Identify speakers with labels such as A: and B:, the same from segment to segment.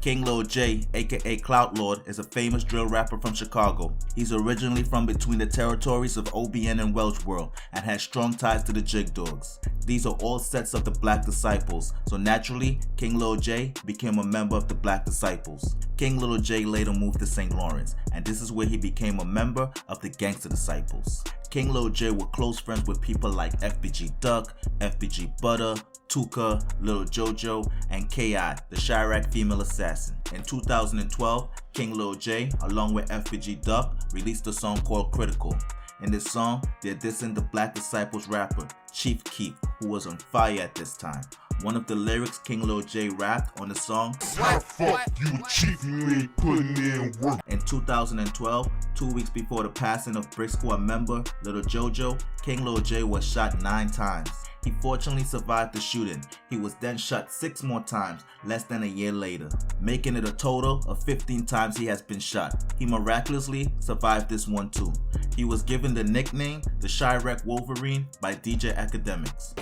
A: King Lil J, aka Clout Lord, is a famous drill rapper from Chicago. He's originally from between the territories of OBN and Welch World and has strong ties to the Jig Dogs. These are all sets of the Black Disciples, so naturally, King Lil J became a member of the Black Disciples. King Lil J later moved to St. Lawrence, and this is where he became a member of the Gangsta Disciples. King Lil J were close friends with people like FBG Duck, FBG Butter, Tuka, Lil Jojo, and K.I., the Chiraq female assassin. In 2012, King Lil J, along with FBG Duck, released a song called Critical. In this song, they're dissing the Black Disciples rapper, Chief Keef, who was on fire at this time. One of the lyrics King Lil J rapped on the song,
B: fuck you, Chief, you ain't putting in work.
A: In 2012, 2 weeks before the passing of Brick Squad member Lil Jojo, King Lil J was shot 9 times. He fortunately survived the shooting. He was then shot 6 more times, less than a year later, making it a total of 15 times he has been shot. He miraculously survived this one too. He was given the nickname the Chiraq Wolverine by DJ Academics.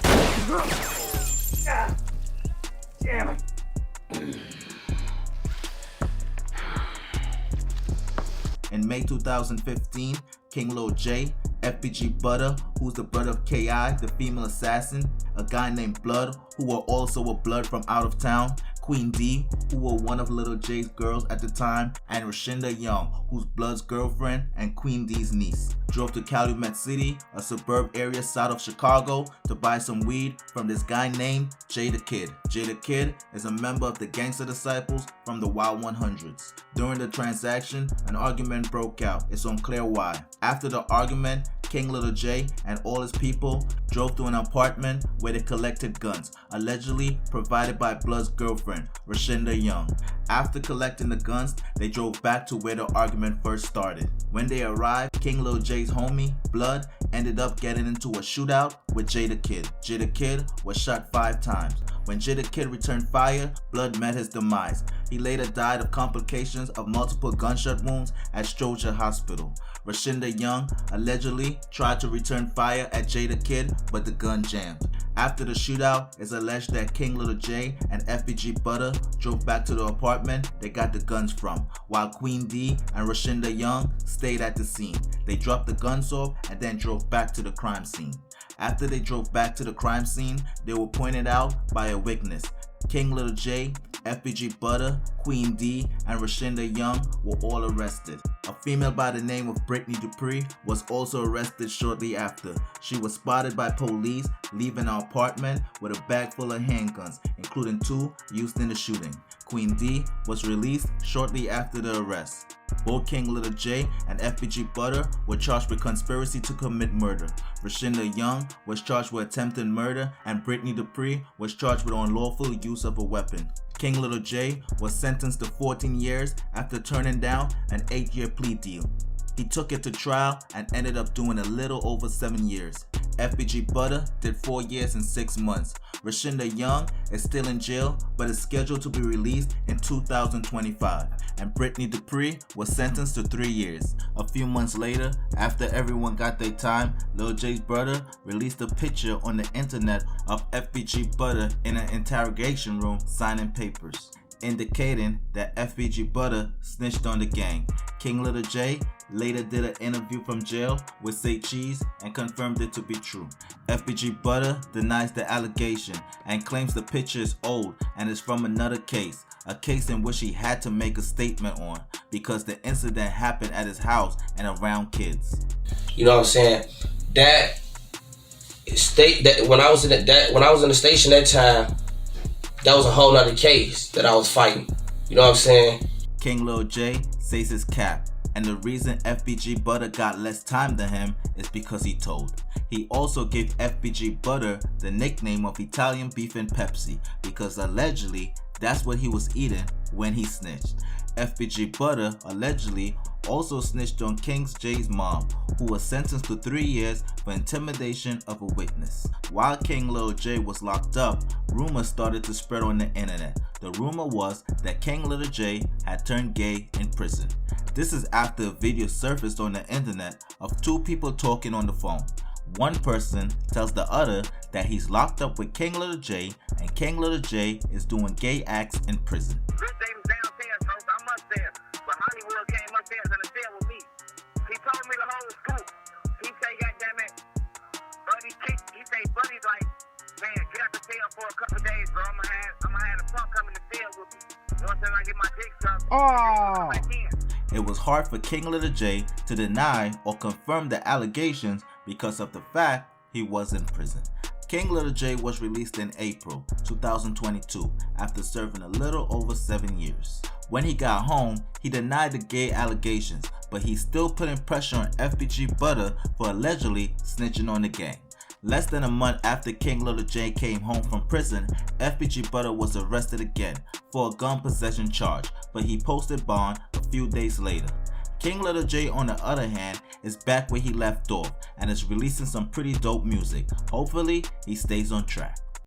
C: God damn it.
A: In May 2015, King Lil J, FBG Butter, who's the brother of K.I., the female assassin, a guy named Blood, who were also a Blood from out of town, Queen D, who were one of Lil J's girls at the time, and Rashinda Young, who's Blood's girlfriend and Queen D's niece, drove to Calumet City, a suburb area south of Chicago, to buy some weed from this guy named Jada Kid. Jada Kid is a member of the Gangsta Disciples from the Wild 100s. During the transaction, an argument broke out. It's unclear why. After the argument, King Lil J and all his people drove to an apartment where they collected guns, allegedly provided by Blood's girlfriend, Rashinda Young. After collecting the guns, they drove back to where the argument first started. When they arrived, King Lil J's homie, Blood, ended up getting into a shootout with Jada Kid. Jada Kid was shot 5 times. When Jada Kid returned fire, Blood met his demise. He later died of complications of multiple gunshot wounds at Stroger Hospital. Rashinda Young allegedly tried to return fire at Jada Kid, but the gun jammed. After the shootout, it's alleged that King Lil J and FBG Butter drove back to the apartment they got the guns from, while Queen D and Rashinda Young stayed at the scene. They dropped the guns off and then drove back to the crime scene. After they drove back to the crime scene, they were pointed out by a witness. King Lil J, FBG Butter, Queen D, and Rashinda Young were all arrested. A female by the name of Brittany Dupree was also arrested shortly after. She was spotted by police leaving her apartment with a bag full of handguns, including 2 used in the shooting. Queen D was released shortly after the arrest. Both King Lil J and FBG Butter were charged with conspiracy to commit murder. Rashinda Young was charged with attempted murder, and Brittany Dupree was charged with unlawful use of a weapon. King Lil J was sentenced to 14 years after turning down an 8-year plea deal. He took it to trial and ended up doing a little over 7 years. FBG Butter did 4 years and 6 months. Rashinda Young is still in jail but is scheduled to be released in 2025. And Brittany Dupree was sentenced to 3 years. A few months later, after everyone got their time, Lil J's brother released a picture on the internet of FBG Butter in an interrogation room signing papers, indicating that FBG Butter snitched on the gang. King Lil J later did an interview from jail with Say Cheese and confirmed it to be true. FBG Butter denies the allegation and claims the picture is old and is from another case, a case in which he had to make a statement on because the incident happened at his house and around kids.
D: You know what I'm saying? That state that when I was in the station that time, that was a whole nother case that I was fighting. You know what I'm saying?
A: King Lil J says his cap, and the reason FBG Butter got less time than him is because he told. He also gave FBG Butter the nickname of Italian Beef and Pepsi because allegedly that's what he was eating when he snitched. FBG Butter allegedly also snitched on King J's mom, who was sentenced to 3 years for intimidation of a witness. While King Lil J was locked up, rumors started to spread on the internet. The rumor was that King Lil J had turned gay in prison. This is after a video surfaced on the internet of 2 people talking on the phone. One person tells the other that he's locked up with King Lil J and King Lil J is doing gay acts in prison.
C: Chris Davis down. Once I get my dick sucked,
E: Oh.
C: I can't.
A: It was hard for King Little J to deny or confirm the allegations because of the fact he was in prison. King Little J was released in April 2022 after serving a little over 7 years. When he got home, he denied the gay allegations, but he's still putting pressure on FBG Butter for allegedly snitching on the gang. Less than a month after King Little J came home from prison, FBG Butter was arrested again for a gun possession charge, but he posted bond a few days later. King Little J, on the other hand, is back where he left off and is releasing some pretty dope music. Hopefully, he stays on track.